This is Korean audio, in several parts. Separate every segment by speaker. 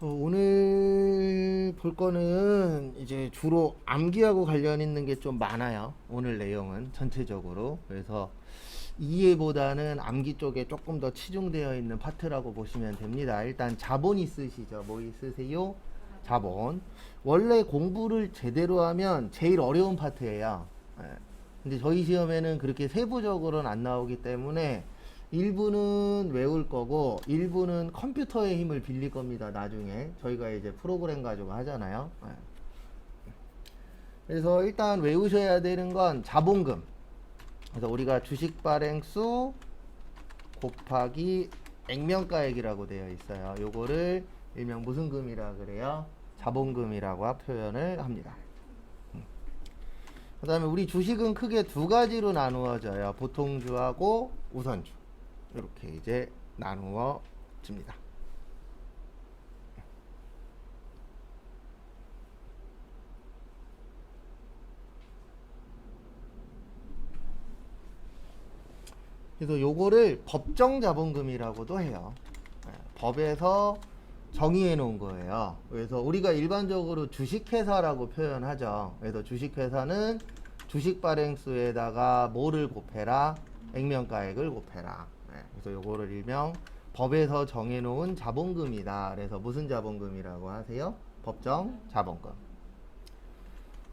Speaker 1: 오늘 볼 거는 이제 주로 암기하고 관련 있는 게 좀 많아요. 오늘 내용은 전체적으로. 그래서 이해보다는 암기 쪽에 조금 더 치중되어 있는 파트라고 보시면 됩니다. 일단 자본 있으시죠? 뭐 있으세요? 자본. 원래 공부를 제대로 하면 제일 어려운 파트예요. 예. 근데 저희 시험에는 그렇게 세부적으로는 안 나오기 때문에 일부는 외울 거고 일부는 컴퓨터의 힘을 빌릴 겁니다. 나중에 저희가 이제 프로그램 가지고 하잖아요. 예. 그래서 일단 외우셔야 되는 건 자본금. 그래서 우리가 주식 발행수 곱하기 액면가액이라고 되어 있어요. 요거를 일명 무슨 금이라 그래요? 자본금이라고 표현을 합니다. 그 다음에 우리 주식은 크게 두 가지로 나누어져요. 보통주하고 우선주. 이렇게 이제 나누어집니다. 그래서 요거를 법정 자본금이라고도 해요. 법에서 정의해 놓은 거예요. 그래서 우리가 일반적으로 주식회사라고 표현하죠. 그래서 주식회사는 주식 발행수에다가 뭐를 곱해라? 액면가액을 곱해라. 그래서 요거를 일명 법에서 정해 놓은 자본금이다. 그래서 무슨 자본금이라고 하세요? 법정 자본금.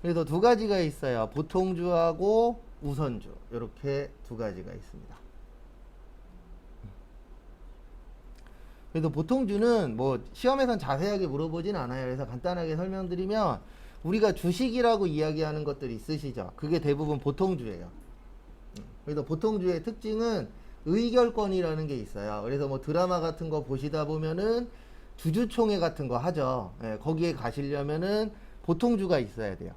Speaker 1: 그래서 두 가지가 있어요. 보통주하고 우선주. 이렇게 두 가지가 있습니다. 그래서 보통주는 뭐 시험에선 자세하게 물어보진 않아요. 그래서 간단하게 설명드리면 우리가 주식이라고 이야기하는 것들이 있으시죠. 그게 대부분 보통주예요. 그래서 보통주의 특징은 의결권이라는 게 있어요. 그래서 뭐 드라마 같은 거 보시다 보면은 주주총회 같은 거 하죠. 거기에 가시려면은 보통주가 있어야 돼요.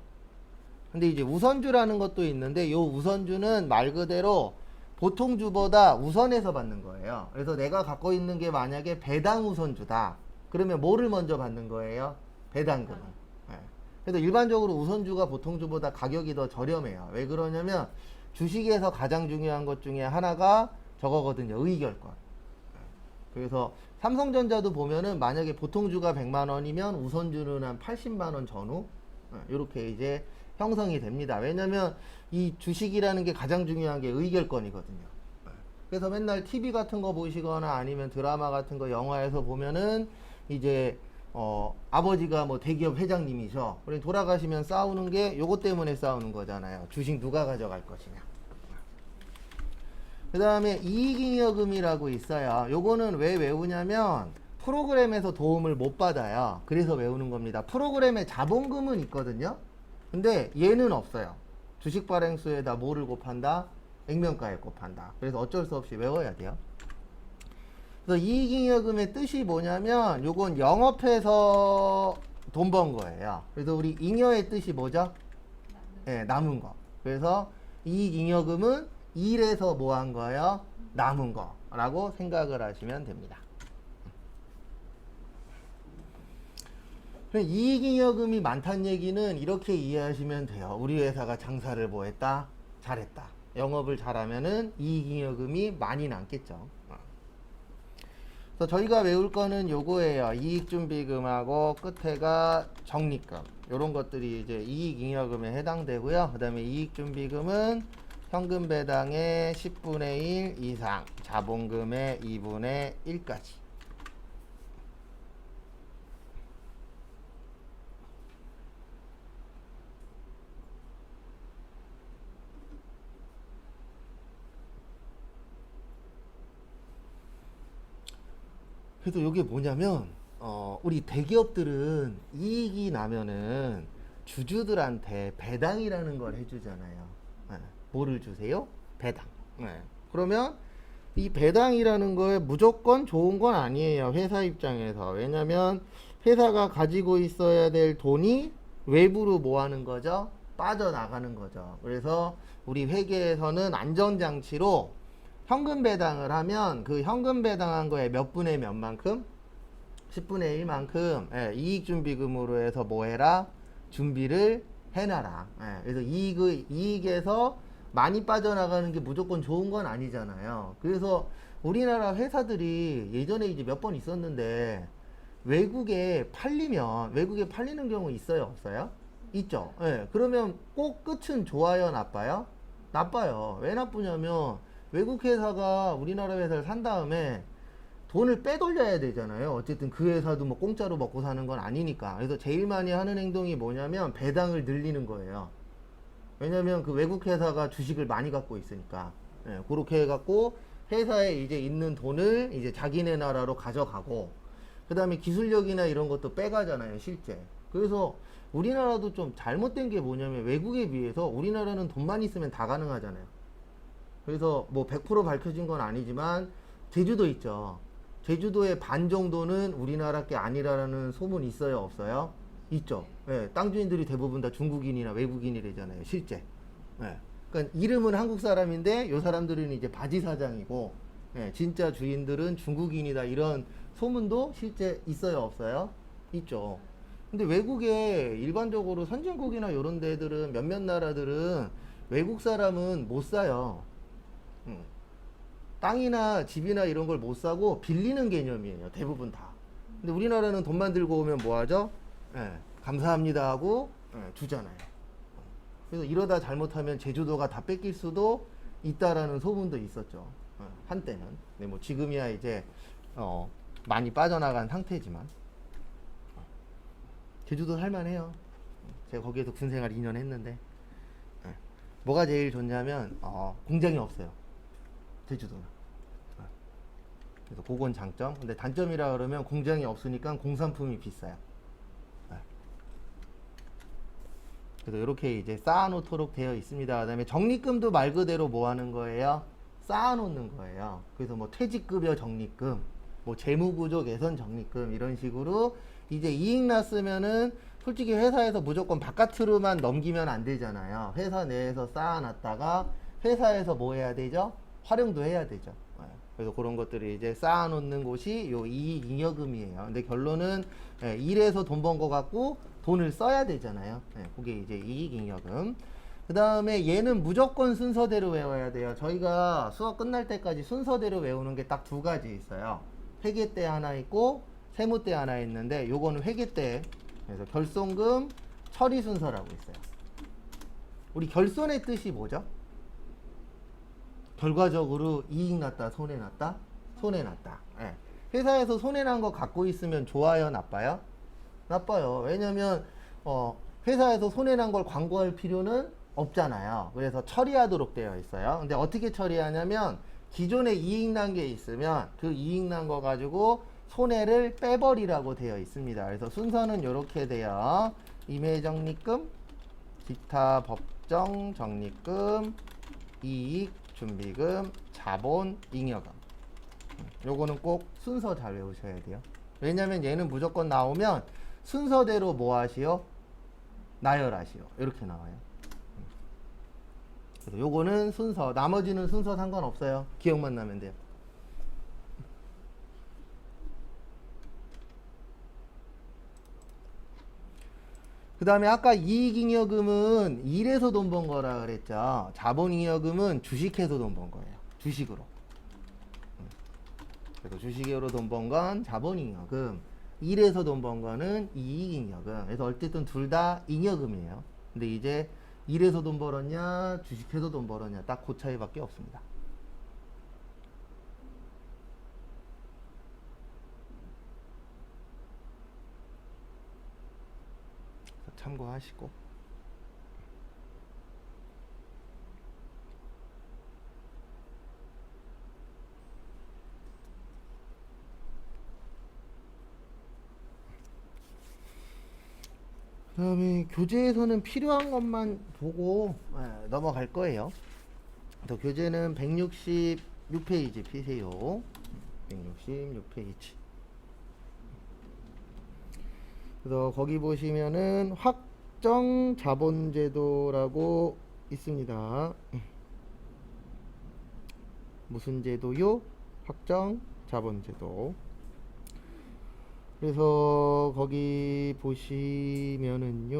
Speaker 1: 근데 이제 우선주라는 것도 있는데 요 우선주는 말 그대로 보통주보다 우선해서 받는 거예요. 그래서 내가 갖고 있는 게 만약에 배당 우선주다. 그러면 뭐를 먼저 받는 거예요? 배당금을. 그래서 일반적으로 우선주가 보통주보다 가격이 더 저렴해요. 왜 그러냐면 주식에서 가장 중요한 것 중에 하나가 저거거든요. 의결권. 그래서 삼성전자도 보면은 만약에 보통주가 100만 원이면 우선주는 한 80만 원 전후 이렇게 이제 형성이 됩니다. 왜냐면 이 주식이라는 게 가장 중요한 게 의결권이거든요. 그래서 맨날 TV 같은 거 보시거나 아니면 드라마 같은 거 영화에서 보면은 이제 아버지가 뭐 대기업 회장님이셔. 그래 돌아가시면 싸우는 게 요것 때문에 싸우는 거잖아요. 주식 누가 가져갈 것이냐. 그 다음에 이익잉여금이라고 있어요. 요거는 왜 외우냐면 프로그램에서 도움을 못 받아요. 그래서 외우는 겁니다. 프로그램에 자본금은 있거든요. 근데 얘는 없어요. 주식 발행수에다 뭐를 곱한다? 액면가액 곱한다. 그래서 어쩔 수 없이 외워야 돼요. 그래서 이익잉여금의 뜻이 뭐냐면 요건 영업해서 돈 번 거예요. 그래서 우리 잉여의 뜻이 뭐죠? 네, 남은 거. 그래서 이익잉여금은 일에서 뭐 한 거예요? 남은 거라고 생각을 하시면 됩니다. 이익잉여금이 많다는 얘기는 이렇게 이해하시면 돼요. 우리 회사가 장사를 뭐 했다? 잘했다. 영업을 잘하면은 이익잉여금이 많이 남겠죠. 그래서 저희가 외울 거는 요거예요. 이익준비금하고 끝에가 적립금. 요런 것들이 이제 이익잉여금에 해당되고요. 그 다음에 이익준비금은 현금 배당의 10분의 1 이상, 자본금의 2분의 1까지. 그래서 이게 뭐냐면 우리 대기업들은 이익이 나면은 주주들한테 배당이라는 걸 해주잖아요. 뭐를 주세요? 배당. 그러면 이 배당이라는 거에 무조건 좋은 건 아니에요. 회사 입장에서. 왜냐면 회사가 가지고 있어야 될 돈이 외부로 뭐 하는 거죠? 빠져나가는 거죠. 그래서 우리 회계에서는 안전장치로 현금 배당을 하면 그 현금 배당한 거에 몇 분의 몇만큼? 10분의 1만큼 이익준비금으로 해서 뭐 해라? 준비를 해놔라. 그래서 이익에서 많이 빠져나가는 게 무조건 좋은 건 아니잖아요. 그래서 우리나라 회사들이 예전에 이제 몇 번 있었는데 외국에 팔리는 경우 있어요, 없어요? 있죠. 예. 그러면 꼭 끝은 좋아요, 나빠요? 나빠요. 왜 나쁘냐면 외국 회사가 우리나라 회사를 산 다음에 돈을 빼돌려야 되잖아요. 어쨌든 그 회사도 뭐 공짜로 먹고 사는 건 아니니까. 그래서 제일 많이 하는 행동이 뭐냐면 배당을 늘리는 거예요. 왜냐면 그 외국 회사가 주식을 많이 갖고 있으니까. 예, 그렇게 해갖고 회사에 이제 있는 돈을 이제 자기네 나라로 가져가고, 그 다음에 기술력이나 이런 것도 빼가잖아요, 실제. 그래서 우리나라도 좀 잘못된 게 뭐냐면 외국에 비해서 우리나라는 돈만 있으면 다 가능하잖아요. 그래서 뭐 100% 밝혀진 건 아니지만 제주도 있죠. 제주도의 반 정도는 우리나라 게 아니라는 소문 있어요, 없어요? 있죠. 예, 땅 주인들이 대부분 다 중국인이나 외국인이래잖아요, 실제. 예. 그러니까 이름은 한국 사람인데 요 사람들은 이제 바지 사장이고, 예, 진짜 주인들은 중국인이다, 이런 소문도 실제 있어요, 없어요? 있죠. 근데 외국에 일반적으로 선진국이나 이런 데들은 몇몇 나라들은 외국 사람은 못 사요. 땅이나 집이나 이런 걸 못 사고 빌리는 개념이에요, 대부분 다. 근데 우리나라는 돈만 들고 오면 뭐 하죠? 예, 감사합니다 하고 주잖아요. 그래서 이러다 잘못하면 제주도가 다 뺏길 수도 있다라는 소문도 있었죠. 한때는. 근데 뭐 지금이야 이제 많이 빠져나간 상태지만 제주도 살만해요. 제가 거기에서 군생활 2년 했는데 뭐가 제일 좋냐면 공장이 없어요, 제주도는. 그래서 그건 장점. 근데 단점이라 그러면 공장이 없으니까 공산품이 비싸요. 그래서 이렇게 이제 쌓아놓도록 되어 있습니다. 그다음에 적립금도 말 그대로 뭐 하는 거예요? 쌓아놓는 거예요. 그래서 뭐 퇴직급여 적립금, 뭐 재무구조 개선 적립금, 이런 식으로 이제 이익 났으면은 솔직히 회사에서 무조건 바깥으로만 넘기면 안 되잖아요. 회사 내에서 쌓아놨다가 회사에서 뭐 해야 되죠? 활용도 해야 되죠. 그래서 그런 것들을 이제 쌓아놓는 곳이 요 이익잉여금이에요. 근데 결론은 일해서 돈 번 거 갖고 돈을 써야 되잖아요. 그게 이제 이익잉여금. 그 다음에 얘는 무조건 순서대로 외워야 돼요. 저희가 수업 끝날 때까지 순서대로 외우는 게 딱 두 가지 있어요. 회계 때 하나 있고 세무 때 하나 있는데, 요거는 회계 때, 그래서 결손금 처리 순서라고 있어요. 우리 결손의 뜻이 뭐죠? 결과적으로 이익 났다, 손해 났다? 손해 났다. 예. 회사에서 손해 난 거 갖고 있으면 좋아요, 나빠요? 나빠요. 왜냐면 회사에서 손해 난 걸 광고할 필요는 없잖아요. 그래서 처리하도록 되어 있어요. 근데 어떻게 처리하냐면 기존에 이익 난 게 있으면 그 이익 난 거 가지고 손해를 빼버리라고 되어 있습니다. 그래서 순서는 이렇게 돼요. 임해적립금, 기타 법정 적립금, 이익 준비금, 자본, 잉여금. 요거는 꼭 순서 잘 외우셔야 돼요. 왜냐면 얘는 무조건 나오면 순서대로 뭐 하시오? 나열하시오. 이렇게 나와요. 그래서 요거는 순서, 나머지는 순서 상관없어요. 기억만 나면 돼요. 그 다음에 아까 이익잉여금은 일해서 돈 번 거라 그랬죠. 자본잉여금은 주식해서 돈 번 거예요. 주식으로. 그래서 주식으로 돈 번 건 자본잉여금, 일해서 돈 번 거는 이익잉여금. 그래서 어쨌든 둘 다 잉여금이에요. 근데 이제 일해서 돈 벌었냐, 주식해서 돈 벌었냐, 딱 그 차이밖에 없습니다. 참고하시고. 그 다음에 교재에서는 필요한 것만 보고 넘어갈 거예요. 또 교재는 166페이지 피세요. 166페이지. 그래서 거기 보시면은 확정 자본제도라고 있습니다. 무슨 제도요? 확정 자본제도. 그래서 거기 보시면은요,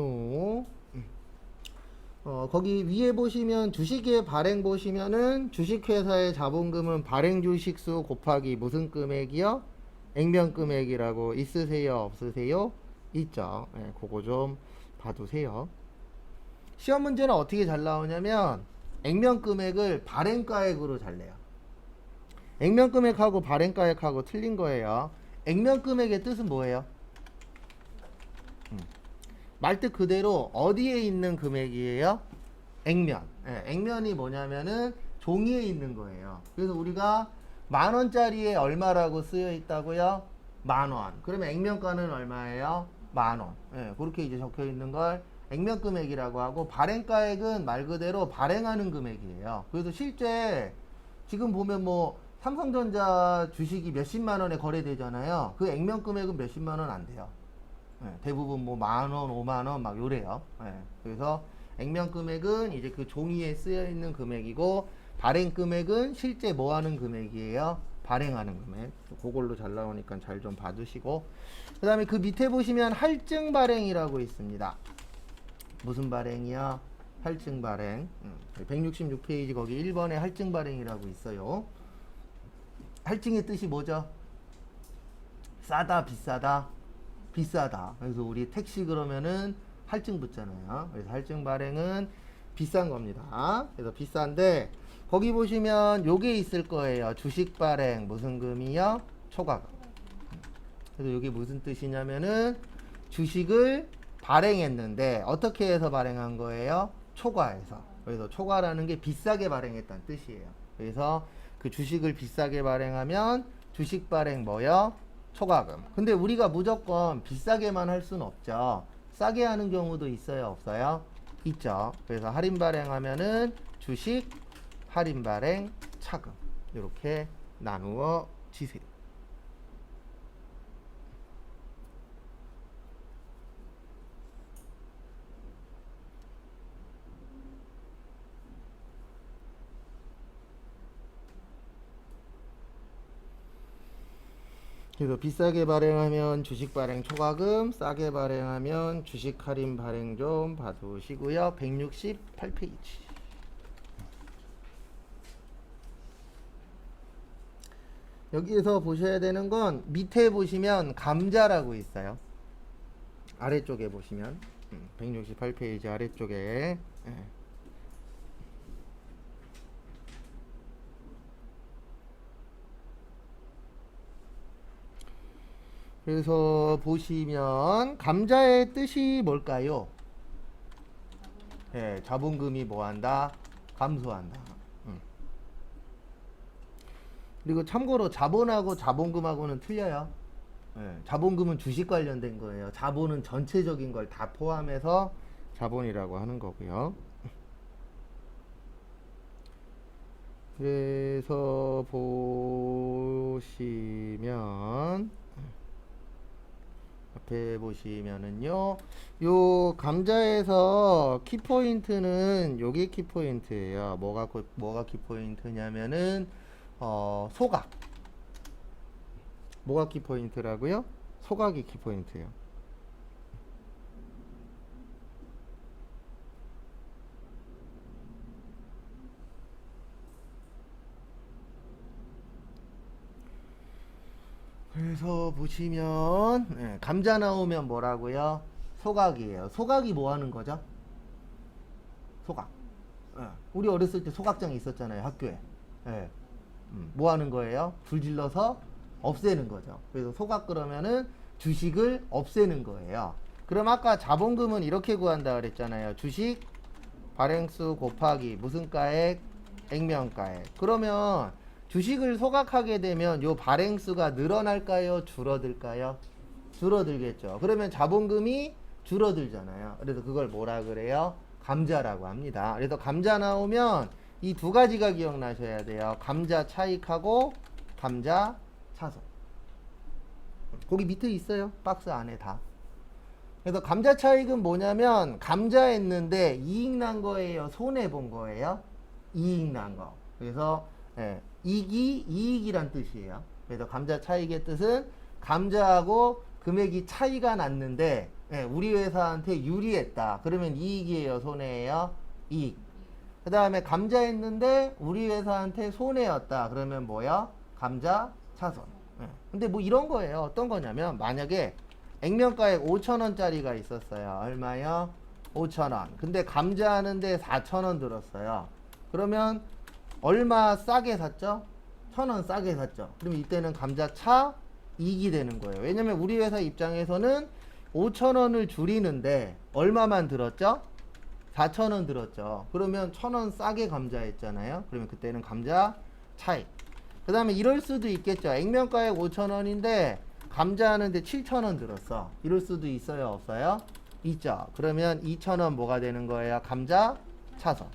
Speaker 1: 거기 위에 보시면 주식의 발행 보시면은 주식회사의 자본금은 발행 주식수 곱하기 무슨 금액이요? 액면 금액이라고 있으세요? 없으세요? 있죠. 예, 그거 좀 봐두세요. 시험 문제는 어떻게 잘 나오냐면 액면 금액을 발행가액으로 잘 내요. 액면 금액하고 발행가액하고 틀린 거예요. 액면 금액의 뜻은 뭐예요? 말뜻 그대로 어디에 있는 금액이에요? 액면. 예, 액면이 뭐냐면은 종이에 있는 거예요. 그래서 우리가 10,000원짜리에 얼마라고 쓰여 있다고요? 10,000원. 그러면 액면가는 얼마예요? 10,000원. 예, 그렇게 이제 적혀 있는 걸 액면 금액이라고 하고, 발행가액은 말 그대로 발행하는 금액이에요. 그래서 실제 지금 보면 뭐 삼성전자 주식이 몇십만 원에 거래되잖아요. 그 액면 금액은 몇십만 원 안 돼요. 예, 대부분 뭐 10,000원, 50,000원 막 요래요. 예, 그래서 액면 금액은 이제 그 종이에 쓰여 있는 금액이고, 발행 금액은 실제 뭐 하는 금액이에요? 발행하는 금액. 그걸로 잘 나오니까 잘 좀 봐두시고, 그 다음에 그 밑에 보시면 할증 발행이라고 있습니다. 무슨 발행이야? 할증 발행. 166페이지 거기 1번에 할증 발행이라고 있어요. 할증의 뜻이 뭐죠? 싸다, 비싸다? 비싸다. 그래서 우리 택시 그러면은 할증 붙잖아요. 그래서 할증 발행은 비싼 겁니다. 그래서 비싼데, 거기 보시면 요게 있을 거예요. 주식 발행 무슨 금이요? 초과금. 그래서 요게 무슨 뜻이냐면은 주식을 발행했는데 어떻게 해서 발행한 거예요? 초과해서. 그래서 초과라는 게 비싸게 발행했다는 뜻이에요. 그래서 그 주식을 비싸게 발행하면 주식 발행 뭐요? 초과금. 근데 우리가 무조건 비싸게만 할 수는 없죠. 싸게 하는 경우도 있어요, 없어요? 있죠. 그래서 할인 발행하면은 주식 할인 발행 차금, 이렇게 나누어 지세요. 그래서 비싸게 발행하면 주식 발행 초과금, 싸게 발행하면 주식 할인 발행 좀 봐두시고요. 168페이지. 여기에서 보셔야 되는 건 밑에 보시면 감자라고 있어요. 아래쪽에 보시면 168페이지 아래쪽에. 예. 그래서 보시면 감자의 뜻이 뭘까요? 예, 자본금이 뭐한다? 감소한다. 그리고 참고로 자본하고 자본금하고는 틀려요. 예, 자본금은 주식 관련된 거예요. 자본은 전체적인 걸 다 포함해서 자본이라고 하는 거고요. 그래서 보시면 앞에 보시면은요, 요 감자에서 키포인트는 요게 키포인트예요. 뭐가 키포인트냐면은 소각. 뭐가 키포인트라고요? 소각이 키포인트예요. 그래서 보시면 감자 나오면 뭐라고요? 소각이에요. 소각이 뭐 하는 거죠? 소각. 우리 어렸을 때 소각장이 있었잖아요, 학교에. 예. 뭐 하는 거예요? 불 질러서 없애는 거죠. 그래서 소각 그러면은 주식을 없애는 거예요. 그럼 아까 자본금은 이렇게 구한다 그랬잖아요. 주식 발행수 곱하기 무슨 가액? 액면가액. 그러면 주식을 소각하게 되면 요 발행수가 늘어날까요? 줄어들까요? 줄어들겠죠. 그러면 자본금이 줄어들잖아요. 그래서 그걸 뭐라 그래요? 감자라고 합니다. 그래서 감자 나오면 이 두 가지가 기억나셔야 돼요. 감자 차익하고 감자 차손. 거기 밑에 있어요. 박스 안에 다. 그래서 감자 차익은 뭐냐면 감자 했는데 이익 난 거예요? 손해 본 거예요? 이익 난 거. 그래서 이익이란 뜻이에요. 그래서 감자 차익의 뜻은 감자하고 금액이 차이가 났는데 우리 회사한테 유리했다. 그러면 이익이에요? 손해예요? 이익. 그 다음에 감자 했는데 우리 회사한테 손해였다. 그러면 뭐야? 감자 차손. 근데 뭐 이런 거예요. 어떤 거냐면 만약에 액면가액 5,000원짜리가 있었어요. 얼마요? 5,000원. 근데 감자 하는데 4,000원 들었어요. 그러면 얼마 싸게 샀죠? 1,000원 싸게 샀죠. 그럼 이때는 감자 차 이익이 되는 거예요. 왜냐면 우리 회사 입장에서는 5,000원을 줄이는데 얼마만 들었죠? 4,000원 들었죠. 그러면 1,000원 싸게 감자했잖아요. 그러면 그때는 감자 차익. 그 다음에 이럴 수도 있겠죠. 액면가액 5,000원인데 감자 하는데 7,000원 들었어. 이럴 수도 있어요, 없어요? 있죠. 그러면 2,000원 뭐가 되는 거예요? 감자 차선.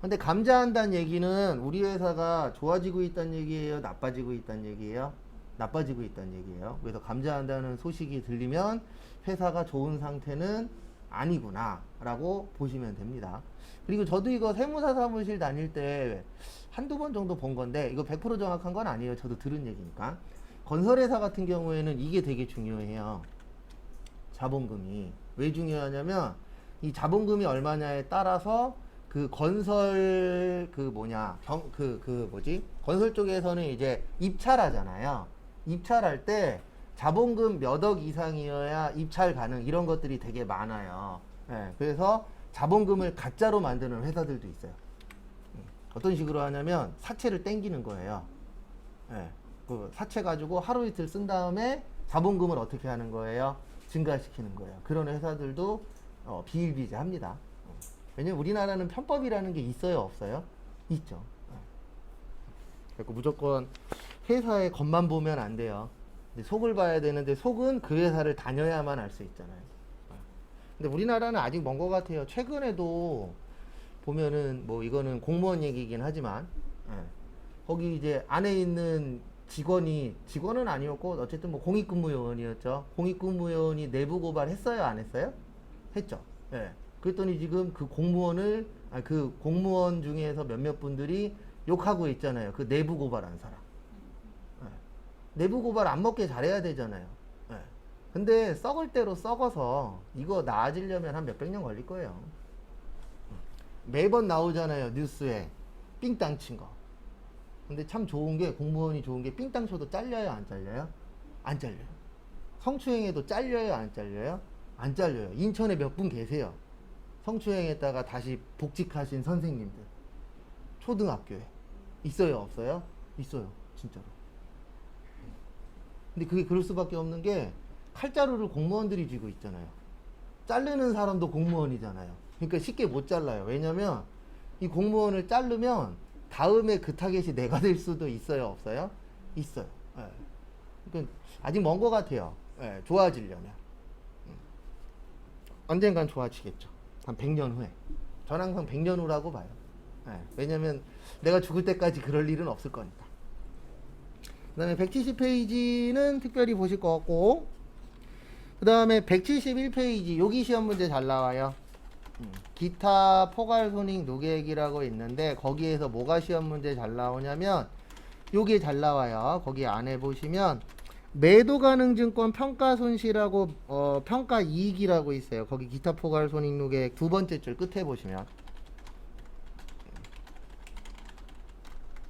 Speaker 1: 근데 감자 한다는 얘기는 우리 회사가 좋아지고 있다는 얘기예요? 나빠지고 있다는 얘기예요? 나빠지고 있다는 얘기예요. 그래서 감자 한다는 소식이 들리면 회사가 좋은 상태는 아니구나 라고 보시면 됩니다. 그리고 저도 이거 세무사 사무실 다닐 때 한두 번 정도 본 건데 이거 100% 정확한 건 아니에요. 저도 들은 얘기니까. 건설회사 같은 경우에는 이게 되게 중요해요. 자본금이. 왜 중요하냐면 이 자본금이 얼마냐에 따라서 그 건설 건설 쪽에서는 이제 입찰하잖아요. 입찰할 때 자본금 몇 억 이상이어야 입찰 가능 이런 것들이 되게 많아요. 그래서 자본금을 가짜로 만드는 회사들도 있어요. 어떤 식으로 하냐면 사채를 땡기는 거예요. 그 사채 가지고 하루 이틀 쓴 다음에 자본금을 어떻게 하는 거예요? 증가시키는 거예요. 그런 회사들도 비일비재합니다. 왜냐면 우리나라는 편법이라는 게 있어요, 없어요? 있죠. 그래서 무조건 회사의 겉만 보면 안 돼요. 근데 속을 봐야 되는데 속은 그 회사를 다녀야만 알 수 있잖아요. 근데 우리나라는 아직 먼 것 같아요. 최근에도 보면은 뭐 이거는 공무원 얘기이긴 하지만 거기 이제 안에 있는 직원은 아니었고 어쨌든 뭐 공익근무요원이었죠. 공익근무요원이 내부 고발했어요, 안 했어요? 했죠. 그랬더니 지금 그 공무원 중에서 몇몇 분들이 욕하고 있잖아요. 그 내부 고발한 사람. 내부 고발 안 먹게 잘해야 되잖아요. 근데 썩을 대로 썩어서 이거 나아지려면 한 몇백 년 걸릴 거예요. 매번 나오잖아요, 뉴스에. 삥땅 친 거. 근데 참 좋은 게, 공무원이 좋은 게 삥땅 쳐도 잘려요, 안 잘려요? 안 잘려요. 성추행에도 잘려요, 안 잘려요? 안 잘려요. 인천에 몇 분 계세요. 성추행했다가 다시 복직하신 선생님들. 초등학교에. 있어요, 없어요? 있어요, 진짜로. 근데 그게 그럴 수밖에 없는 게 칼자루를 공무원들이 쥐고 있잖아요. 자르는 사람도 공무원이잖아요. 그러니까 쉽게 못 잘라요. 왜냐면 이 공무원을 자르면 다음에 그 타겟이 내가 될 수도 있어요, 없어요? 있어요. 그러니까 아직 먼 것 같아요. 좋아지려면. 언젠간 좋아지겠죠. 한 100년 후에. 전 항상 100년 후라고 봐요. 왜냐면 내가 죽을 때까지 그럴 일은 없을 거니까. 그 다음에 170페이지는 특별히 보실 것 같고, 그 다음에 171페이지, 여기 시험 문제 잘 나와요. 기타 포괄손익 누계액이라고 있는데, 거기에서 뭐가 시험 문제 잘 나오냐면, 요게 잘 나와요. 거기 안에 보시면, 매도 가능 증권 평가 손실하고, 평가 이익이라고 있어요. 거기 기타 포괄손익 누계액 두 번째 줄 끝에 보시면.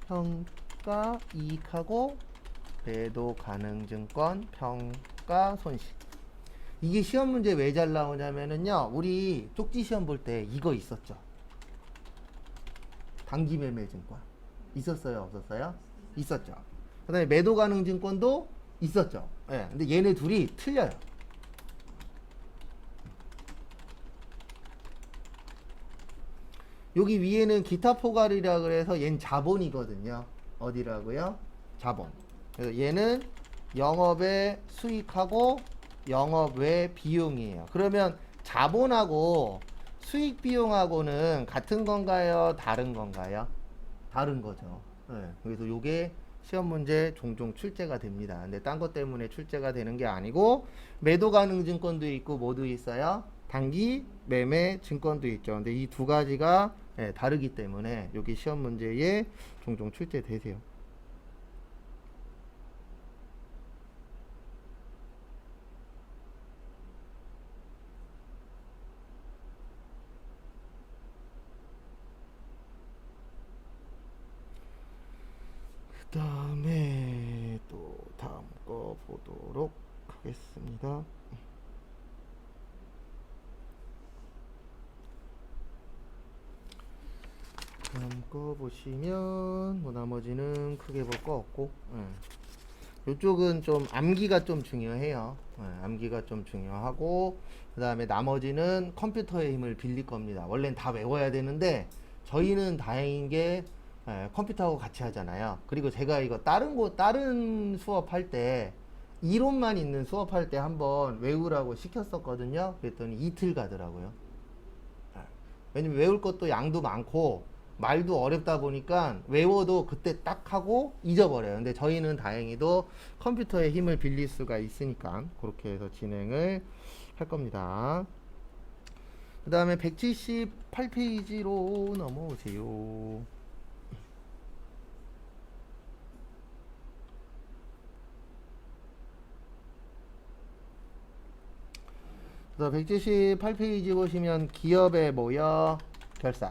Speaker 1: 평가 이익하고, 매도 가능 증권 평가 손실. 이게 시험 문제 왜 잘 나오냐면은요, 우리 쪽지 시험 볼 때 이거 있었죠. 단기 매매 증권 있었어요, 없었어요? 있었죠. 그 다음에 매도 가능 증권도 있었죠. 근데 얘네 둘이 틀려요. 여기 위에는 기타 포괄이라 그래서 얘는 자본이거든요. 어디라고요? 자본. 그래서 얘는 영업의 수익하고 영업 외 비용이에요. 그러면 자본하고 수익 비용하고는 같은 건가요? 다른 건가요? 다른 거죠. 그래서 요게 시험 문제 종종 출제가 됩니다. 근데 딴 것 때문에 출제가 되는 게 아니고 매도 가능 증권도 있고 뭐도 있어요? 단기 매매 증권도 있죠. 근데 이 두 가지가 다르기 때문에 여기 시험 문제에 종종 출제되세요. 그 다음에 또 보도록 하겠습니다. 다음 거 보시면 뭐 나머지는 크게 볼 거 없고, 이쪽은 좀 암기가 좀 중요해요. 암기가 좀 중요하고, 그 다음에 나머지는 컴퓨터의 힘을 빌릴 겁니다. 원래는 다 외워야 되는데 저희는 다행인 게 컴퓨터하고 같이 하잖아요. 그리고 제가 이거 다른 수업할 때 이론만 있는 수업할 때 한번 외우라고 시켰었거든요. 그랬더니 이틀 가더라고요. 왜냐면 외울 것도 양도 많고 말도 어렵다 보니까 외워도 그때 딱 하고 잊어버려요. 근데 저희는 다행히도 컴퓨터의 힘을 빌릴 수가 있으니까 그렇게 해서 진행을 할 겁니다. 그 다음에 178페이지로 넘어오세요. 그래서 178페이지 보시면 기업의 뭐요? 결산.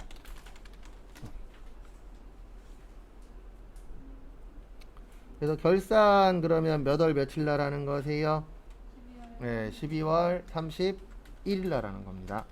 Speaker 1: 그래서 결산 그러면 몇 월 며칠 날 하는 거세요? 12월 31일 날 하는 겁니다.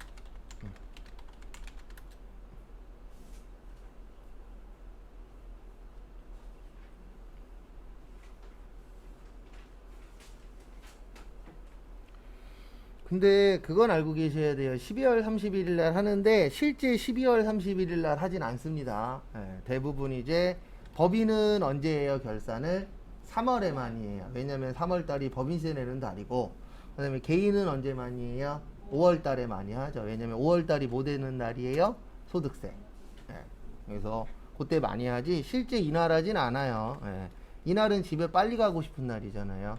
Speaker 1: 근데 그건 알고 계셔야 돼요. 12월 31일 날 하는데 실제 12월 31일 날 하진 않습니다. 대부분 이제 법인은 언제예요? 결산을 3월에 많이 해요. 왜냐면 3월 달이 법인세 내는 달이고, 그 다음에 개인은 언제 많이 해요? 5월 달에 많이 하죠. 왜냐면 5월 달이 뭐 되는 날이에요? 소득세. 그래서 그때 많이 하지 실제 이날 하진 않아요. 이날은 집에 빨리 가고 싶은 날이잖아요.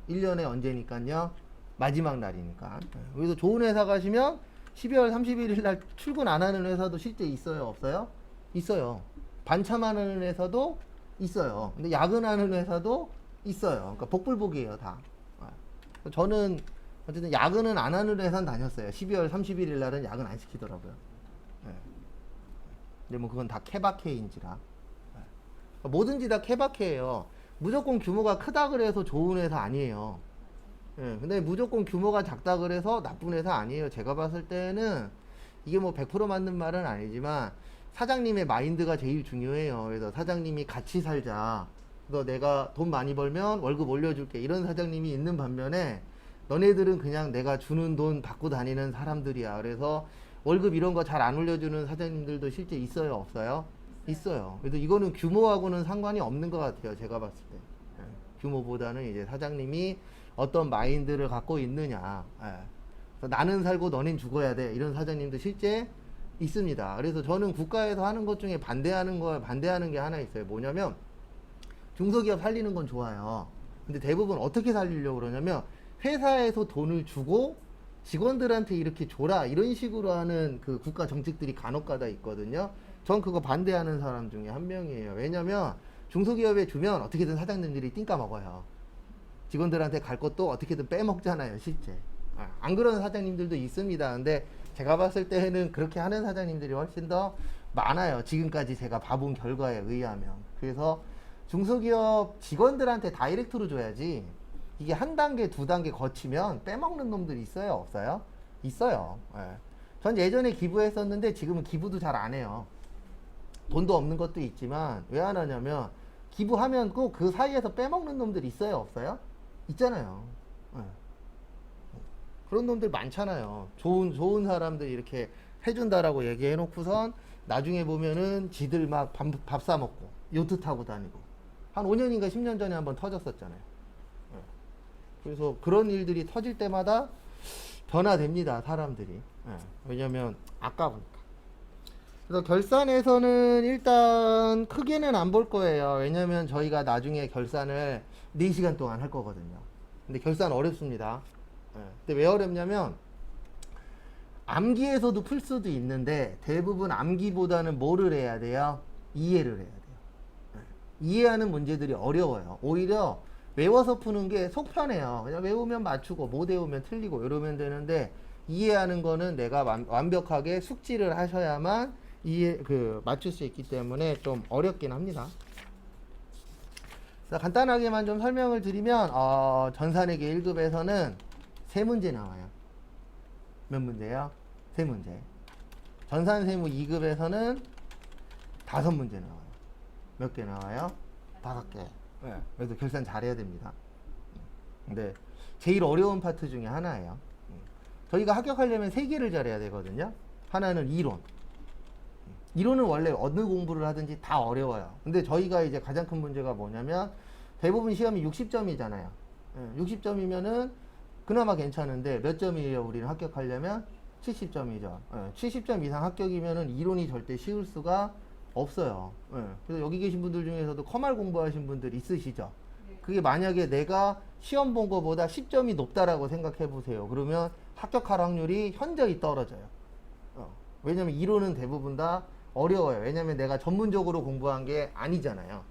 Speaker 1: 1년에 언제니까요? 마지막 날이니까. 그래서 좋은 회사 가시면 12월 31일 날 출근 안 하는 회사도 실제 있어요? 없어요? 있어요. 반참하는 회사도 있어요. 근데 야근하는 회사도 있어요. 그러니까 복불복이에요, 다. 저는 어쨌든 야근은 안 하는 회사는 다녔어요. 12월 31일 날은 야근 안 시키더라고요. 근데 뭐 그건 다 케바케인지라. 뭐든지 다 케바케예요. 무조건 규모가 크다 그래서 좋은 회사 아니에요. 근데 무조건 규모가 작다 그래서 나쁜 회사 아니에요. 제가 봤을 때는 이게 뭐 100% 맞는 말은 아니지만 사장님의 마인드가 제일 중요해요. 그래서 사장님이 같이 살자. 그래서 내가 돈 많이 벌면 월급 올려줄게. 이런 사장님이 있는 반면에 너네들은 그냥 내가 주는 돈 받고 다니는 사람들이야. 그래서 월급 이런 거 잘 안 올려주는 사장님들도 실제 있어요? 없어요? 있어요. 그래서 이거는 규모하고는 상관이 없는 것 같아요. 제가 봤을 때. 규모보다는 이제 사장님이 어떤 마인드를 갖고 있느냐. 그래서 나는 살고 너넨 죽어야 돼. 이런 사장님도 실제 있습니다. 그래서 저는 국가에서 하는 것 중에 반대하는 게 하나 있어요. 뭐냐면 중소기업 살리는 건 좋아요. 근데 대부분 어떻게 살리려고 그러냐면 회사에서 돈을 주고 직원들한테 이렇게 줘라 이런 식으로 하는 그 국가 정책들이 간혹가다 있거든요. 전 그거 반대하는 사람 중에 한 명이에요. 왜냐면 중소기업에 주면 어떻게든 사장님들이 띵까 먹어요. 직원들한테 갈 것도 어떻게든 빼먹잖아요, 실제. 안 그런 사장님들도 있습니다. 근데 제가 봤을 때는 그렇게 하는 사장님들이 훨씬 더 많아요. 지금까지 제가 봐본 결과에 의하면. 그래서 중소기업 직원들한테 다이렉트로 줘야지. 이게 한 단계, 두 단계 거치면 빼먹는 놈들이 있어요, 없어요? 있어요. 전 예전에 기부했었는데 지금은 기부도 잘 안 해요. 돈도 없는 것도 있지만 왜 안 하냐면 기부하면 꼭 그 사이에서 빼먹는 놈들이 있어요, 없어요? 있잖아요. 그런 놈들 많잖아요. 좋은 사람들 이렇게 해준다라고 얘기해 놓고선 나중에 보면은 지들 막 밥 사 먹고 요트 타고 다니고 한 5년인가 10년 전에 한번 터졌었잖아요. 그래서 그런 일들이 터질 때마다 변화됩니다, 사람들이. 왜냐면 아까우니까. 그래서 결산에서는 일단 크게는 안 볼 거예요. 왜냐면 저희가 나중에 결산을 4시간 동안 할 거거든요. 근데 결산 어렵습니다. 근데 왜 어렵냐면 암기에서도 풀 수도 있는데 대부분 암기보다는 뭐를 해야 돼요? 이해를 해야 돼요. 이해하는 문제들이 어려워요. 오히려 외워서 푸는 게 속 편해요. 그냥 외우면 맞추고 못 외우면 틀리고 이러면 되는데 이해하는 거는 내가 완벽하게 숙지를 하셔야만 맞출 수 있기 때문에 좀 어렵긴 합니다. 간단하게만 좀 설명을 드리면 전산회계 1급에서는 세 문제 나와요. 몇 문제요? 세 문제. 전산세무 2급에서는 5문제 나와요. 몇 개 나와요? 5개. 네. 그래서 결산 잘해야 됩니다. 근데 제일 어려운 파트 중에 하나예요. 저희가 합격하려면 3개를 잘해야 되거든요. 하나는 이론. 이론은 원래 어느 공부를 하든지 다 어려워요. 근데 저희가 이제 가장 큰 문제가 뭐냐면 대부분 시험이 60점이잖아요. 60점이면은 그나마 괜찮은데 몇 점이에요? 우리는 합격하려면 70점이죠. 70점 이상 합격이면은 이론이 절대 쉬울 수가 없어요. 그래서 여기 계신 분들 중에서도 커말 공부하신 분들 있으시죠? 그게 만약에 내가 시험 본 거보다 10점이 높다라고 생각해 보세요. 그러면 합격할 확률이 현저히 떨어져요. 왜냐면 이론은 대부분 다 어려워요. 왜냐면 내가 전문적으로 공부한 게 아니잖아요.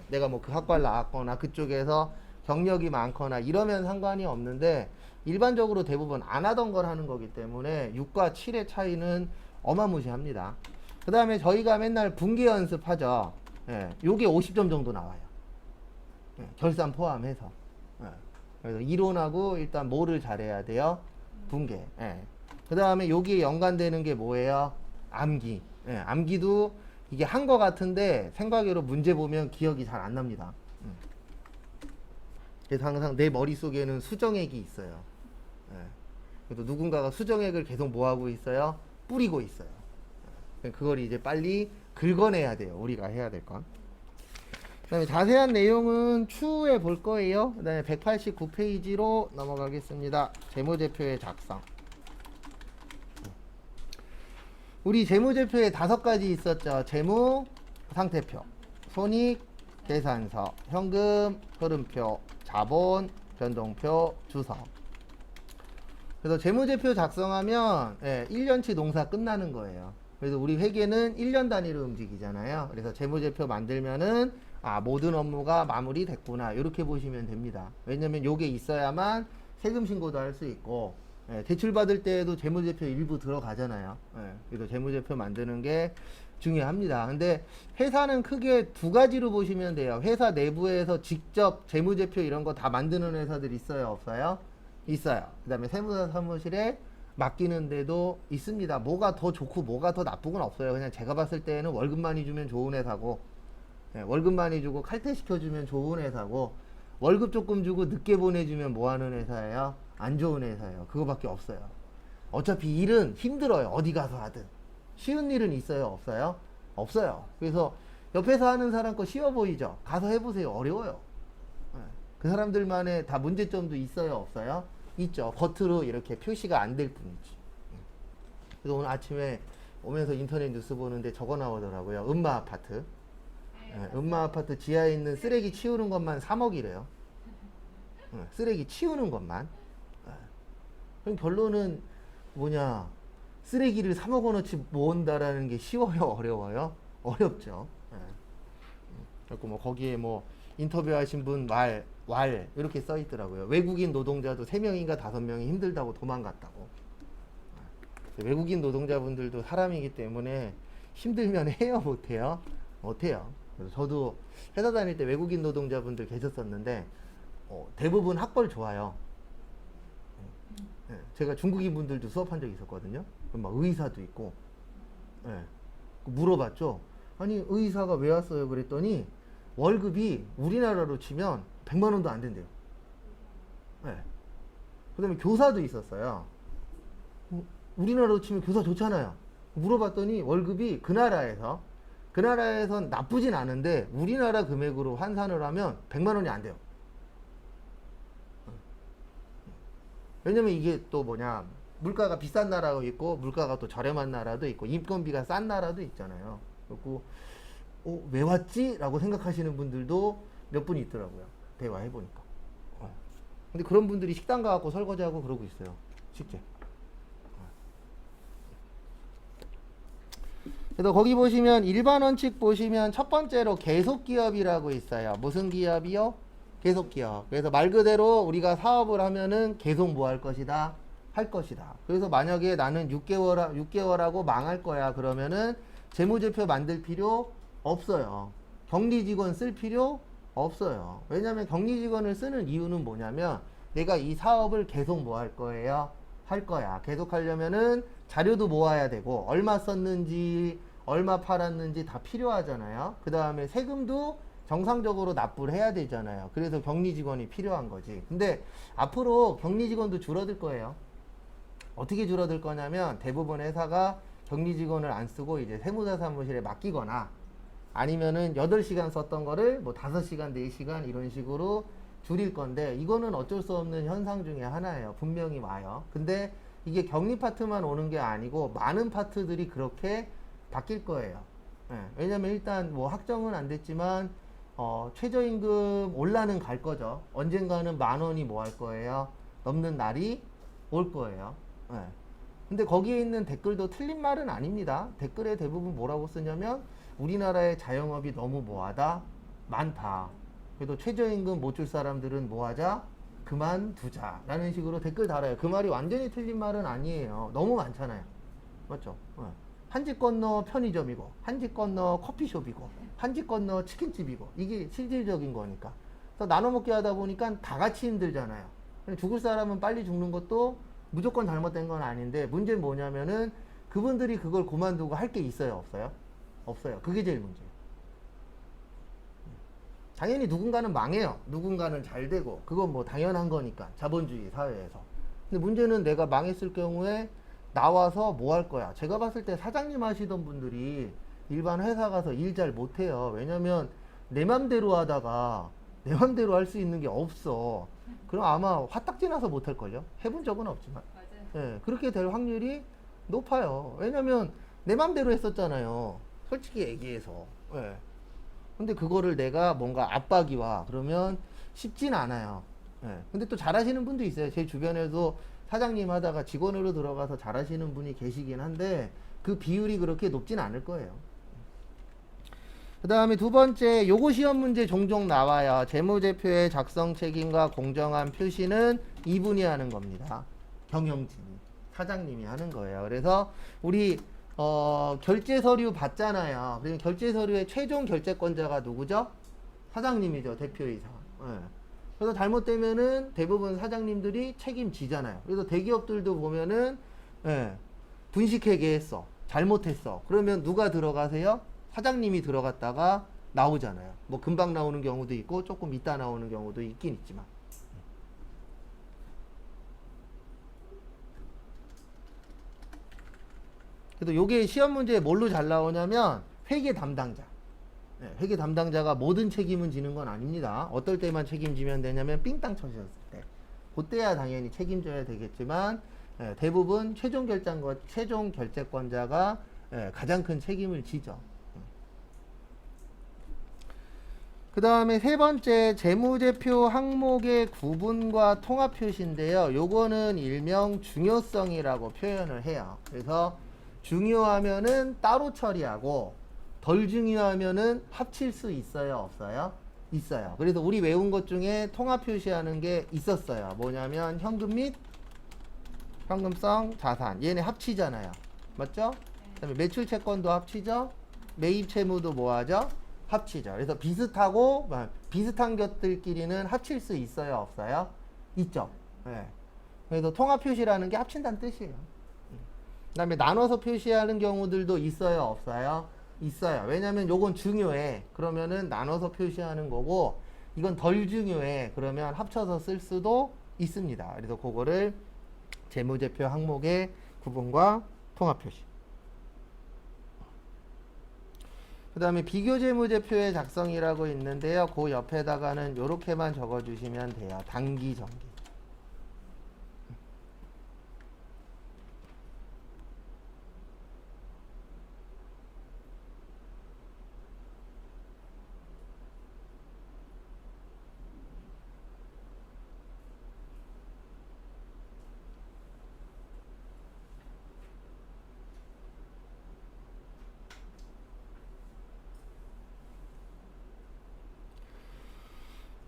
Speaker 1: 내가 뭐 그 학과를 나왔거나 그쪽에서 경력이 많거나 이러면 상관이 없는데 일반적으로 대부분 안 하던 걸 하는 거기 때문에 6과 7의 차이는 어마무시합니다. 그 다음에 저희가 맨날 분계 연습하죠. 요게 50점 정도 나와요. 결산 포함해서. 그래서 이론하고 일단 뭐를 잘해야 돼요? 분계. 그 다음에 여기에 연관되는 게 뭐예요? 암기. 암기도 이게 한 거 같은데 생각외로 문제 보면 기억이 잘 안 납니다. 그래서 항상 내 머릿속에는 수정액이 있어요. 그래도 누군가가 수정액을 계속 뭐 하고 있어요? 뿌리고 있어요. 그걸 이제 빨리 긁어내야 돼요. 우리가 해야 될 건. 그 다음에 자세한 내용은 추후에 볼 거예요. 그 다음에 189페이지로 넘어가겠습니다. 재무제표의 작성. 우리 재무제표에 5가지 있었죠. 재무, 상태표, 손익, 계산서, 현금, 흐름표, 자본, 변동표, 주석. 그래서 재무제표 작성하면 1년치 농사 끝나는 거예요. 그래서 우리 회계는 1년 단위로 움직이잖아요. 그래서 재무제표 만들면은 모든 업무가 마무리됐구나 이렇게 보시면 됩니다. 왜냐면 요게 있어야만 세금 신고도 할 수 있고 대출 받을 때에도 재무제표 일부 들어가잖아요. 그래서 재무제표 만드는 게 중요합니다. 근데 회사는 크게 2가지로 보시면 돼요. 회사 내부에서 직접 재무제표 이런 거 다 만드는 회사들 있어요? 없어요? 있어요. 그 다음에 세무사 사무실에 맡기는 데도 있습니다. 뭐가 더 좋고 뭐가 더 나쁜 건 없어요. 그냥 제가 봤을 때는 월급 많이 주면 좋은 회사고 월급 많이 주고 칼퇴시켜주면 좋은 회사고 월급 조금 주고 늦게 보내주면 뭐하는 회사예요? 안 좋은 회사예요. 그거밖에 없어요. 어차피 일은 힘들어요. 어디 가서 하든. 쉬운 일은 있어요? 없어요? 없어요. 그래서 옆에서 하는 사람 거 쉬워 보이죠? 가서 해보세요. 어려워요. 그 사람들만의 다 문제점도 있어요? 없어요? 있죠. 겉으로 이렇게 표시가 안 될 뿐이지. 그래서 오늘 아침에 오면서 인터넷 뉴스 보는데 적어 나오더라고요. 음마 아파트. 음마 아파트 지하에 있는 쓰레기 치우는 것만 3억이래요. 쓰레기 치우는 것만. 그럼 결론은 뭐냐? 쓰레기를 3억 원어치 모은다라는 게 쉬워요? 어려워요? 어렵죠. 그리고 뭐 거기에 뭐 인터뷰하신 분 왈 이렇게 써 있더라고요. 외국인 노동자도 3명인가 5명이 힘들다고 도망갔다고. 외국인 노동자분들도 사람이기 때문에 힘들면 해요? 못해요? 못해요. 그래서 저도 회사 다닐 때 외국인 노동자분들 계셨었는데 대부분 학벌 좋아요. 제가 중국인 분들도 수업한 적이 있었거든요. 막 의사도 있고. 물어봤죠. 아니 의사가 왜 왔어요? 그랬더니 월급이 우리나라로 치면 100만 원도 안 된대요. 그 다음에 교사도 있었어요. 우리나라로 치면 교사 좋잖아요. 물어봤더니 월급이 그 나라에선 나쁘진 않은데 우리나라 금액으로 환산을 하면 100만 원이 안 돼요. 왜냐면 이게 또 뭐냐, 물가가 비싼 나라도 있고 물가가 또 저렴한 나라도 있고 인건비가 싼 나라도 있잖아요. 그리고 왜 왔지? 라고 생각하시는 분들도 몇 분 있더라고요. 대화해보니까. 근데 그런 분들이 식당 가갖고 설거지하고 그러고 있어요. 실제. 그래서 거기 보시면 일반 원칙 보시면 첫 번째로 계속기업이라고 있어요. 무슨 기업이요? 계속기업. 그래서 말 그대로 우리가 사업을 하면은 계속 뭐 할 것이다? 할 것이다. 그래서 만약에 나는 6개월하고 망할 거야. 그러면은 재무제표 만들 필요 없어요. 격리직원 쓸 필요 없어요. 왜냐하면 격리 직원을 쓰는 이유는 뭐냐면 내가 이 사업을 계속 뭐 할 거예요? 할 거야. 계속 하려면은 자료도 모아야 되고 얼마 썼는지 얼마 팔았는지 다 필요하잖아요. 그 다음에 세금도 정상적으로 납부를 해야 되잖아요. 그래서 격리 직원이 필요한 거지. 근데 앞으로 격리 직원도 줄어들 거예요. 어떻게 줄어들 거냐면 대부분 회사가 격리 직원을 안 쓰고 이제 세무사 사무실에 맡기거나 아니면은 8시간 썼던 거를 뭐 5시간, 4시간 이런 식으로 줄일 건데 이거는 어쩔 수 없는 현상 중에 하나예요. 분명히 와요. 근데 이게 격리 파트만 오는 게 아니고 많은 파트들이 그렇게 바뀔 거예요. 예, 왜냐면 일단 뭐 확정은 안 됐지만 최저임금 올라는 갈 거죠. 언젠가는 10,000원이 뭐 할 거예요? 넘는 날이 올 거예요. 예. 근데 거기에 있는 댓글도 틀린 말은 아닙니다. 댓글에 대부분 뭐라고 쓰냐면 우리나라의 자영업이 너무 뭐하다? 많다. 그래도 최저임금 못 줄 사람들은 뭐하자? 그만두자. 라는 식으로 댓글 달아요. 그 말이 완전히 틀린 말은 아니에요. 너무 많잖아요. 맞죠? 한 집 건너 편의점이고, 한 집 건너 커피숍이고, 한 집 건너 치킨집이고, 이게 실질적인 거니까. 그래서 나눠 먹게 하다 보니까 다 같이 힘들잖아요. 죽을 사람은 빨리 죽는 것도 무조건 잘못된 건 아닌데, 문제는 뭐냐면은 그분들이 그걸 그만두고 할 게 있어요? 없어요? 없어요. 그게 제일 문제예요. 당연히 누군가는 망해요. 누군가는 잘 되고, 그건 뭐 당연한 거니까. 자본주의 사회에서. 근데 문제는 내가 망했을 경우에 나와서 뭐 할 거야? 제가 봤을 때 사장님 하시던 분들이 일반 회사 가서 일 잘 못해요. 왜냐면 내 맘대로 하다가 내 맘대로 할 수 있는 게 없어. 그럼 아마 화딱지 나서 못할걸요? 해본 적은 없지만. 예, 그렇게 될 확률이 높아요. 왜냐면 내 맘대로 했었잖아요. 솔직히 얘기해서. 예. 근데 그거를 내가 뭔가 압박이와 그러면 쉽진 않아요. 예. 근데 또 잘하시는 분도 있어요. 제 주변에도 사장님 하다가 직원으로 들어가서 잘하시는 분이 계시긴 한데 그 비율이 그렇게 높진 않을 거예요. 그 다음에 두 번째, 요거 시험 문제 종종 나와요. 재무제표의 작성 책임과 공정한 표시는 이분이 하는 겁니다. 경영진이, 사장님이 하는 거예요. 그래서 우리 결제 서류 받잖아요. 그리고 결제 서류의 최종 결제권자가 누구죠? 사장님이죠. 대표이사. 예. 그래서 잘못되면은 대부분 사장님들이 책임지잖아요. 그래서 대기업들도 보면은 예, 분식회계 했어. 잘못했어. 그러면 누가 들어가세요? 사장님이 들어갔다가 나오잖아요. 뭐 금방 나오는 경우도 있고 조금 이따 나오는 경우도 있긴 있지만. 그래도 요게 시험 문제에 뭘로 잘 나오냐면 회계 담당자. 네, 회계 담당자가 모든 책임은 지는 건 아닙니다. 어떨 때만 책임지면 되냐면 삥땅 쳐졌을 때. 그때야 당연히 책임져야 되겠지만 대부분 최종 결제권자가 가장 큰 책임을 지죠. 그 다음에 세 번째, 재무제표 항목의 구분과 통합 표시인데요. 요거는 일명 중요성이라고 표현을 해요. 그래서 중요하면은 따로 처리하고 덜 중요하면은 합칠 수 있어요? 없어요? 있어요. 그래서 우리 외운 것 중에 통합 표시하는 게 있었어요. 뭐냐면 현금 및 현금성 자산. 얘네 합치잖아요. 맞죠? 그 다음에 매출 채권도 합치죠? 매입 채무도 뭐 하죠? 합치죠. 그래서 비슷한 것들끼리는 합칠 수 있어요? 없어요? 있죠. 네. 그래서 통합 표시라는 게 합친다는 뜻이에요. 그 다음에 나눠서 표시하는 경우들도 있어요? 없어요? 있어요. 왜냐면 요건 중요해. 그러면은 나눠서 표시하는 거고 이건 덜 중요해. 그러면 합쳐서 쓸 수도 있습니다. 그래서 그거를 재무제표 항목의 구분과 통합 표시. 그 다음에 비교재무제표의 작성이라고 있는데요. 그 옆에다가는 요렇게만 적어주시면 돼요. 단기, 정기.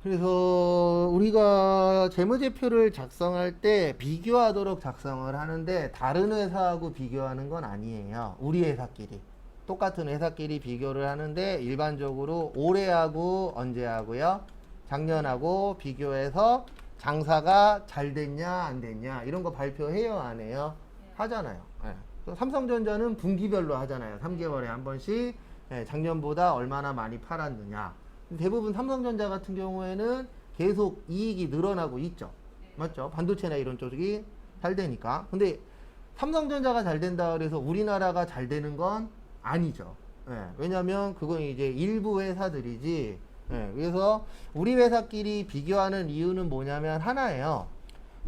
Speaker 1: 그래서 우리가 재무제표를 작성할 때 비교하도록 작성을 하는데 다른 회사하고 비교하는 건 아니에요. 우리 회사끼리. 똑같은 회사끼리 비교를 하는데 일반적으로 올해하고 언제 하고요? 작년하고 비교해서 장사가 잘 됐냐 안 됐냐 이런 거 발표해요 안 해요? 하잖아요. 예. 삼성전자는 분기별로 하잖아요. 3개월에 한 번씩 예, 작년보다 얼마나 많이 팔았느냐. 대부분 삼성전자 같은 경우에는 계속 이익이 늘어나고 있죠. 맞죠? 반도체나 이런 쪽이 잘 되니까. 근데 삼성전자가 잘 된다 그래서 우리나라가 잘 되는 건 아니죠. 예, 왜냐면 그건 이제 일부 회사들이지. 예, 그래서 우리 회사끼리 비교하는 이유는 뭐냐면 하나예요.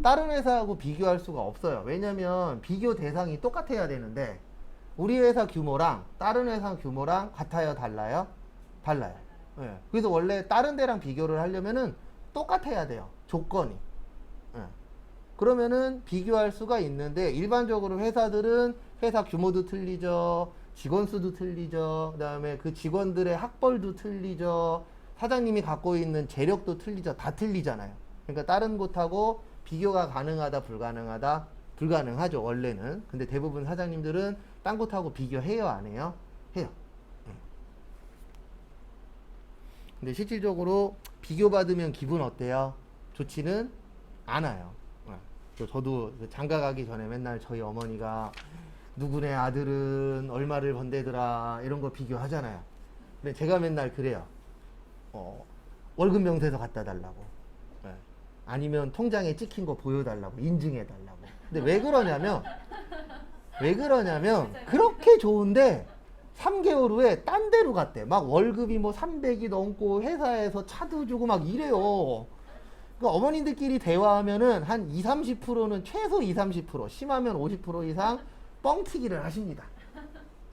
Speaker 1: 다른 회사하고 비교할 수가 없어요. 왜냐면 비교 대상이 똑같아야 되는데 우리 회사 규모랑 다른 회사 규모랑 같아요, 달라요? 달라요. 예, 그래서 원래 다른 데랑 비교를 하려면은 똑같아야 돼요. 조건이. 예. 그러면은 비교할 수가 있는데 일반적으로 회사들은 회사 규모도 틀리죠. 직원 수도 틀리죠. 그 다음에 그 직원들의 학벌도 틀리죠. 사장님이 갖고 있는 재력도 틀리죠. 다 틀리잖아요. 그러니까 다른 곳하고 비교가 가능하다, 불가능하다? 불가능하죠, 원래는. 근데 대부분 사장님들은 딴 곳하고 비교해요, 안 해요? 해요. 근데 실질적으로 비교받으면 기분 어때요? 좋지는 않아요. 저도 장가 가기 전에 맨날 저희 어머니가 누구네 아들은 얼마를 번대더라 이런 거 비교하잖아요. 근데 제가 맨날 그래요. 월급 명세서 갖다 달라고. 예. 아니면 통장에 찍힌 거 보여달라고, 인증해 달라고. 근데 왜 그러냐면 그렇게 좋은데 3개월 후에 딴 데로 갔대. 막 월급이 뭐 300이 넘고 회사에서 차도 주고 막 이래요. 그러니까 어머님들끼리 대화하면은 한 20, 30%는 최소 20, 30%, 심하면 50% 이상 뻥튀기를 하십니다.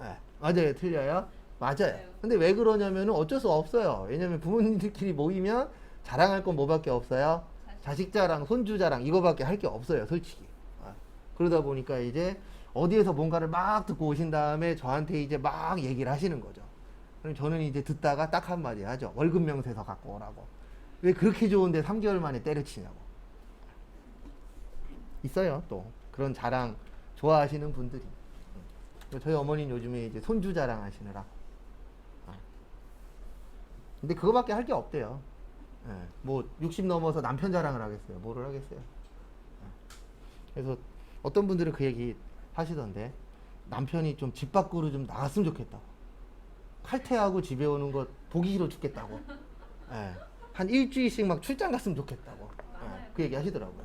Speaker 1: 네, 맞아요, 틀려요? 맞아요. 근데 왜 그러냐면은 어쩔 수 없어요. 왜냐면 부모님들끼리 모이면 자랑할 건 뭐밖에 없어요? 자식 자랑, 손주 자랑 이거밖에 할 게 없어요, 솔직히. 그러다 보니까 이제 어디에서 뭔가를 막 듣고 오신 다음에 저한테 이제 막 얘기를 하시는 거죠. 그럼 저는 이제 듣다가 딱 한마디 하죠. 월급 명세서 갖고 오라고. 왜 그렇게 좋은데 3개월 만에 때려치냐고. 있어요, 또. 그런 자랑 좋아하시는 분들이. 저희 어머니는 요즘에 이제 손주 자랑 하시느라. 근데 그거밖에 할 게 없대요. 뭐, 60 넘어서 남편 자랑을 하겠어요. 뭐를 하겠어요. 그래서 어떤 분들은 그 얘기 하시던데, 남편이 좀 집 밖으로 좀 나갔으면 좋겠다고. 칼퇴하고 집에 오는 거 보기 싫어 죽겠다고. 한 일주일씩 막 출장 갔으면 좋겠다고. 그 얘기 하시더라고요.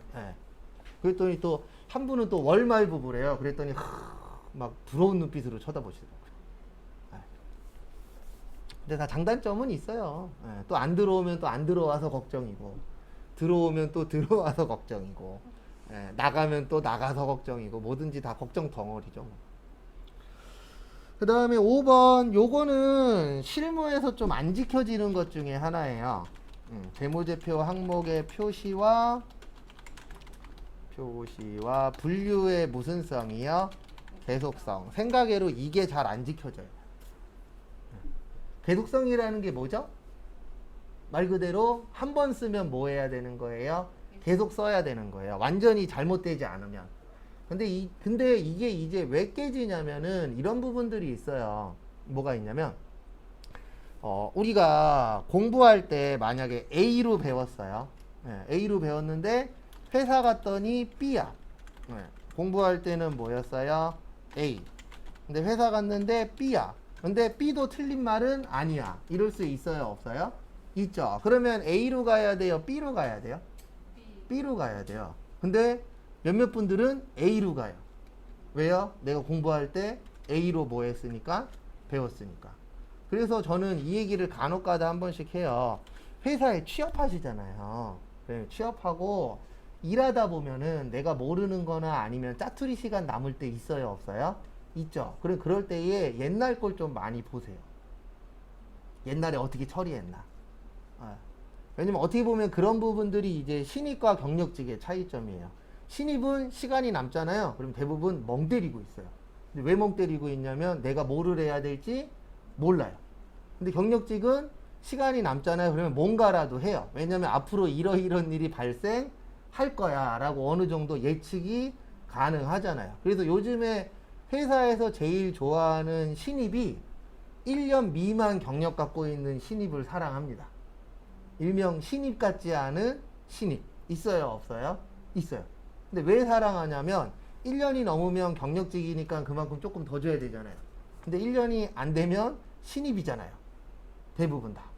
Speaker 1: 그랬더니 또 한 분은 또 월말 부부래요. 그랬더니 막 부러운 눈빛으로 쳐다보시더라고요. 근데 다 장단점은 있어요. 또 안 들어오면 또 안 들어와서 걱정이고, 들어오면 또 들어와서 걱정이고, 나가면 또 나가서 걱정이고, 뭐든지 다 걱정 덩어리죠. 그 다음에 5번, 요거는 실무에서 좀 안 지켜지는 것 중에 하나예요. 재무제표 항목의 표시와 분류의 무슨 성이요? 계속성. 생각외로 이게 잘 안 지켜져요. 계속성이라는 게 뭐죠? 말 그대로 한 번 쓰면 뭐 해야 되는 거예요? 계속 써야 되는 거예요. 완전히 잘못되지 않으면. 근데 이게 이제 왜 깨지냐면은 이런 부분들이 있어요. 뭐가 있냐면 우리가 공부할 때 만약에 A로 배웠어요. A로 배웠는데 회사 갔더니 B야. 공부할 때는 뭐였어요? A. 근데 회사 갔는데 B야. 근데 B도 틀린 말은 아니야. 이럴 수 있어요? 없어요? 있죠. 그러면 A로 가야 돼요? B로 가야 돼요? B로 가야 돼요. 근데 몇몇 분들은 A로 가요. 왜요? 내가 공부할 때 A로 뭐 했으니까? 배웠으니까. 그래서 저는 이 얘기를 간혹가다 한 번씩 해요. 회사에 취업하시잖아요. 취업하고 일하다 보면은 내가 모르는 거나 아니면 짜투리 시간 남을 때 있어요? 없어요? 있죠. 그럴 때에 옛날 걸 좀 많이 보세요. 옛날에 어떻게 처리했나. 왜냐면 어떻게 보면 그런 부분들이 이제 신입과 경력직의 차이점이에요. 신입은 시간이 남잖아요. 그럼 대부분 멍 때리고 있어요. 근데 왜 멍 때리고 있냐면 내가 뭐를 해야 될지 몰라요. 근데 경력직은 시간이 남잖아요. 그러면 뭔가라도 해요. 왜냐면 앞으로 이런 일이 발생할 거야 라고 어느 정도 예측이 가능하잖아요. 그래서 요즘에 회사에서 제일 좋아하는 신입이 1년 미만 경력 갖고 있는 신입을 사랑합니다. 일명 신입 같지 않은 신입. 있어요, 없어요? 있어요. 근데 왜 사랑하냐면 1년이 넘으면 경력직이니까 그만큼 조금 더 줘야 되잖아요. 근데 1년이 안 되면 신입이잖아요. 대부분 다.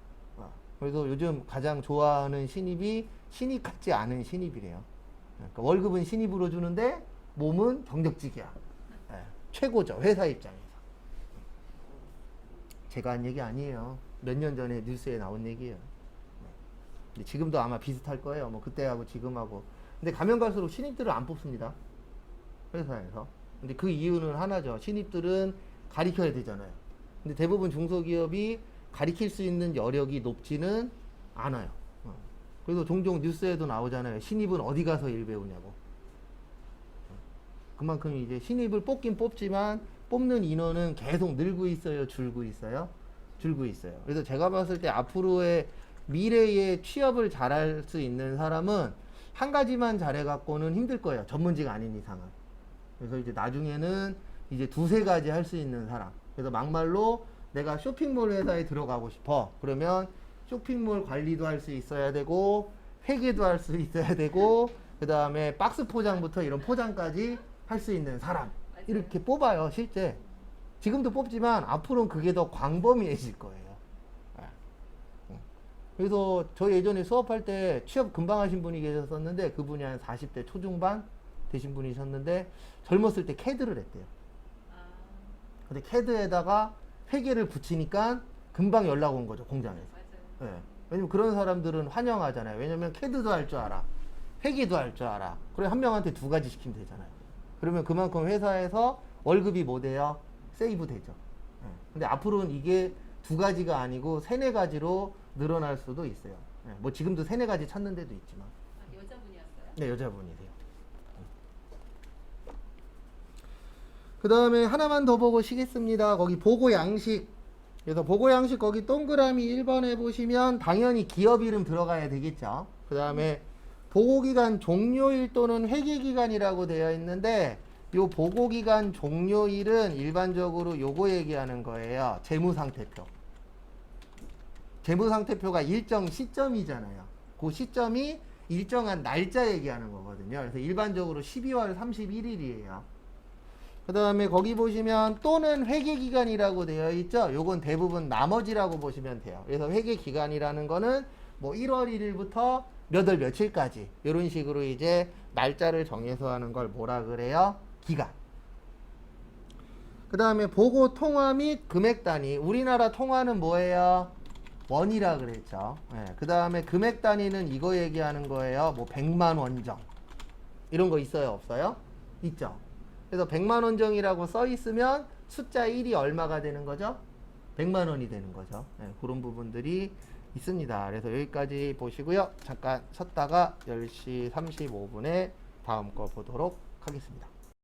Speaker 1: 그래서 요즘 가장 좋아하는 신입이 신입 같지 않은 신입이래요. 그러니까 월급은 신입으로 주는데 몸은 경력직이야. 최고죠, 회사 입장에서. 제가 한 얘기 아니에요. 몇 년 전에 뉴스에 나온 얘기예요. 근데 지금도 아마 비슷할 거예요. 뭐 그때하고 지금하고. 근데 가면 갈수록 신입들을 안 뽑습니다. 회사에서. 근데 그 이유는 하나죠. 신입들은 가리켜야 되잖아요. 근데 대부분 중소기업이 가리킬 수 있는 여력이 높지는 않아요. 그래서 종종 뉴스에도 나오잖아요. 신입은 어디 가서 일 배우냐고. 그만큼 이제 신입을 뽑긴 뽑지만 뽑는 인원은 계속 늘고 있어요, 줄고 있어요? 줄고 있어요. 그래서 제가 봤을 때 앞으로의 미래에 취업을 잘할 수 있는 사람은 한 가지만 잘해갖고는 힘들 거예요. 전문직 아닌 이상은. 그래서 이제 나중에는 이제 두세 가지 할 수 있는 사람. 그래서 막말로 내가 쇼핑몰 회사에 들어가고 싶어. 그러면 쇼핑몰 관리도 할 수 있어야 되고, 회계도 할 수 있어야 되고, 그 다음에 박스 포장부터 이런 포장까지 할 수 있는 사람. 이렇게 뽑아요, 실제. 지금도 뽑지만 앞으로는 그게 더 광범위해질 거예요. 그래서 저 예전에 수업할 때 취업 금방 하신 분이 계셨었는데 그분이 한 40대 초중반 되신 분이셨는데 젊었을 때 캐드를 했대요. 근데 캐드에다가 회계를 붙이니까 금방 연락 온 거죠, 공장에서. 네. 왜냐면 그런 사람들은 환영하잖아요. 왜냐면 캐드도 할 줄 알아. 회계도 할 줄 알아. 그래 한 명한테 두 가지 시키면 되잖아요. 그러면 그만큼 회사에서 월급이 뭐 돼요? 세이브 되죠. 네. 근데 앞으로는 이게 두 가지가 아니고 세네 가지로 늘어날 수도 있어요. 네. 뭐 지금도 세네 가지 찾는 데도 있지만.
Speaker 2: 여자분이었어요?
Speaker 1: 네, 여자분이세요. 그 다음에 하나만 더 보고 쉬겠습니다. 거기 보고 양식. 그래서 보고 양식 거기 동그라미 1번에 보시면 당연히 기업 이름 들어가야 되겠죠. 그 다음에 보고기간 종료일 또는 회계기간이라고 되어 있는데 요 보고기간 종료일은 일반적으로 요거 얘기하는 거예요. 재무상태표. 재무상태표가 일정 시점이잖아요. 그 시점이 일정한 날짜 얘기하는 거거든요. 그래서 일반적으로 12월 31일이에요. 그 다음에 거기 보시면 또는 회계기간이라고 되어 있죠. 요건 대부분 나머지라고 보시면 돼요. 그래서 회계기간이라는 거는 뭐 1월 1일부터 몇 월 며칠까지 이런 식으로 이제 날짜를 정해서 하는 걸 뭐라 그래요? 기간. 그 다음에 보고 통화 및 금액 단위. 우리나라 통화는 뭐예요? 원이라 그랬죠. 네. 그 다음에 금액 단위는 이거 얘기하는 거예요. 뭐 100만 원정 이런 거 있어요, 없어요? 있죠. 그래서 100만 원정이라고 써 있으면 숫자 1이 얼마가 되는 거죠? 100만 원이 되는 거죠. 네, 그런 부분들이 있습니다. 그래서 여기까지 보시고요. 잠깐 쉬었다가 10시 35분에 다음 거 보도록 하겠습니다.